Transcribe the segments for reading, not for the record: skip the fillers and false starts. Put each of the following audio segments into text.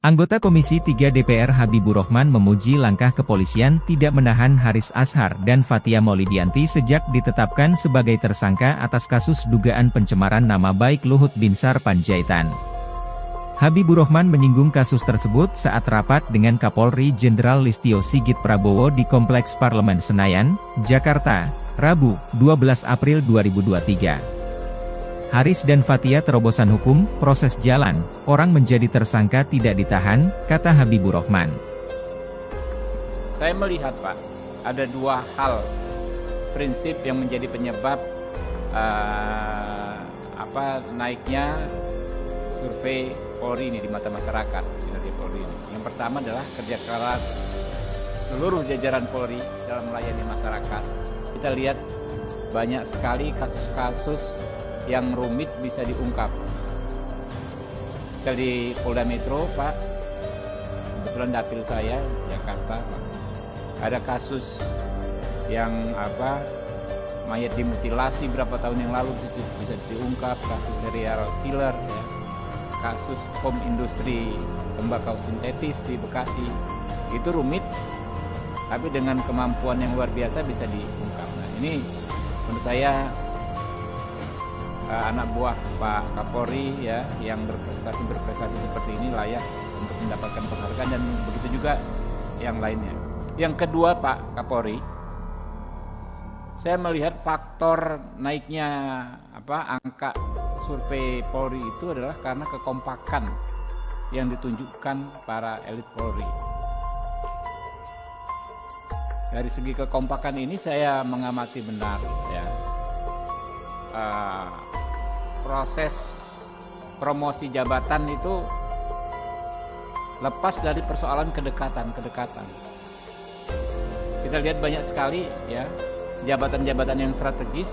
Anggota Komisi 3 DPR Habibur Rahman memuji langkah kepolisian tidak menahan Haris Azhar dan Fathia Maulidiyanti sejak ditetapkan sebagai tersangka atas kasus dugaan pencemaran nama baik Luhut Binsar Panjaitan. Habibur Rahman menyinggung kasus tersebut saat rapat dengan Kapolri Jenderal Listio Sigit Prabowo di Kompleks Parlemen Senayan, Jakarta, Rabu, 12 April 2023. Haris dan Fathia terobosan hukum, proses jalan, orang menjadi tersangka tidak ditahan, kata Habibur Rahman. Saya melihat Pak, ada dua hal prinsip yang menjadi penyebab naiknya survei Polri ini di mata masyarakat. Polri ini. Yang pertama adalah kerja keras seluruh jajaran Polri dalam melayani masyarakat. Kita lihat banyak sekali kasus-kasus yang rumit bisa diungkap. Misal di Polda Metro, Pak, kebetulan dapil saya, Jakarta, Pak, ada kasus yang mayat dimutilasi berapa tahun yang lalu bisa diungkap, kasus serial killer, ya, kasus bom industri tembakau sintetis di Bekasi, itu rumit, tapi dengan kemampuan yang luar biasa bisa diungkap. Nah, ini menurut saya anak buah Pak Kapolri ya yang berprestasi seperti ini layak untuk mendapatkan penghargaan, dan begitu juga yang lainnya. Yang kedua Pak Kapolri, saya melihat faktor naiknya angka survei Polri itu adalah karena kekompakan yang ditunjukkan para elit Polri. Dari segi kekompakan ini saya mengamati benar ya. Proses promosi jabatan itu lepas dari persoalan kedekatan. Kita lihat banyak sekali ya jabatan-jabatan yang strategis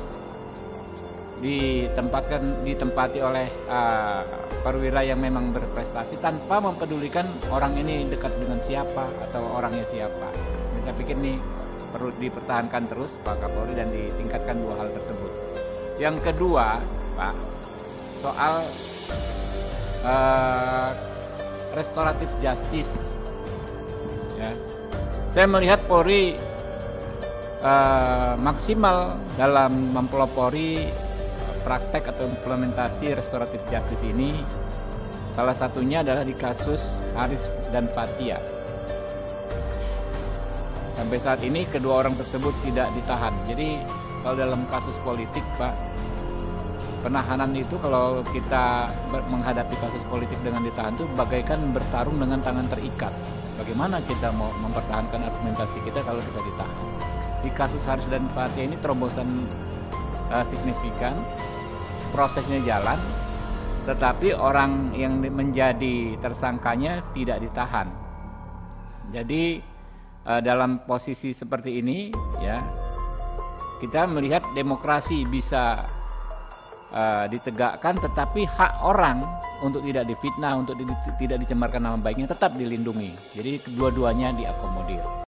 ditempati oleh perwira yang memang berprestasi tanpa mempedulikan orang ini dekat dengan siapa atau orangnya siapa. Saya pikir ini perlu dipertahankan terus Pak Kapolri dan ditingkatkan dua hal tersebut. Yang kedua Pak, soal restoratif justice ya. Saya melihat Polri maksimal dalam mempelopori praktek atau implementasi restoratif justice ini. Salah satunya adalah di kasus Haris dan Fathia. Sampai saat ini kedua orang tersebut tidak ditahan. Jadi kalau dalam kasus politik Pak, penahanan itu kalau kita menghadapi kasus politik dengan ditahan itu bagaikan bertarung dengan tangan terikat. Bagaimana kita mau mempertahankan argumentasi kita kalau kita ditahan? Di kasus Haris dan Fathia ini terobosan signifikan, prosesnya jalan, tetapi orang yang menjadi tersangkanya tidak ditahan. Jadi dalam posisi seperti ini ya, kita melihat demokrasi bisa ditegakkan, tetapi hak orang untuk tidak difitnah, untuk tidak dicemarkan nama baiknya tetap dilindungi. Jadi kedua-duanya diakomodir.